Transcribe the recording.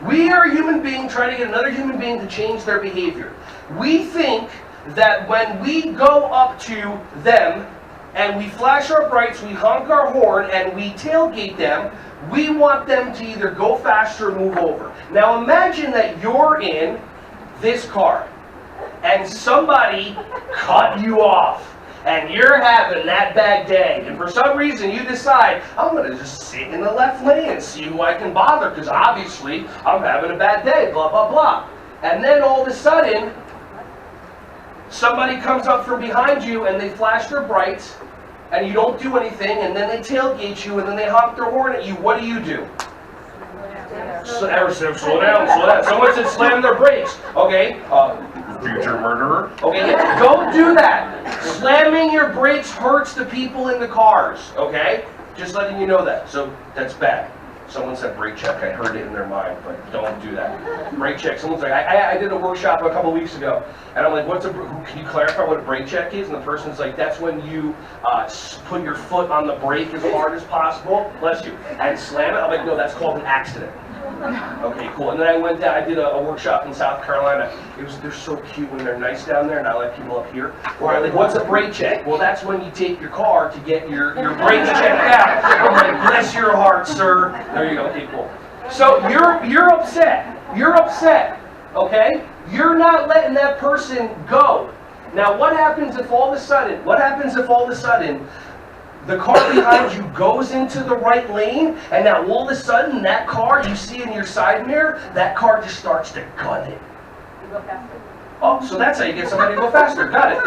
We are a human being trying to get another human being to change their behavior. We think that when we go up to them and we flash our brights, we honk our horn, and we tailgate them, we want them to either go faster or move over. Now imagine that you're in this car and somebody cut you off and you're having that bad day, and for some reason you decide, I'm going to just sit in the left lane and see who I can bother, because obviously I'm having a bad day, blah, blah, blah. And then all of a sudden, somebody comes up from behind you and they flash their brights, and you don't do anything, and then they tailgate you, and then they honk their horn at you. What do? Slow down, slow down. Someone said slam their brakes. Okay, future murderer. Okay, yeah. Don't do that. Slamming your brakes hurts the people in the cars. Okay, just letting you know that. So that's bad. Someone said brake check. I heard it in their mind, but don't do that. Brake check. Someone's like, I did a workshop a couple weeks ago, and I'm like, can you clarify what a brake check is? And the person's like, that's when you put your foot on the brake as hard as possible, bless you, and slam it. I'm like, no, that's called an accident. Okay, cool. And then I did a workshop in South Carolina. They're so cute when they're nice down there, and I let people up here. Where I'm like, what's a brake check? Well, that's when you take your car to get your brakes checked out. I'm like, bless your heart, sir. There you go. Okay, cool. So you're upset. You're upset. Okay? You're not letting that person go. Now, what happens if all of a sudden the car behind you goes into the right lane, and now all of a sudden that car you see in your side mirror, that car just starts to gun it. You go faster. Oh, so that's how you get somebody to go faster. Got it.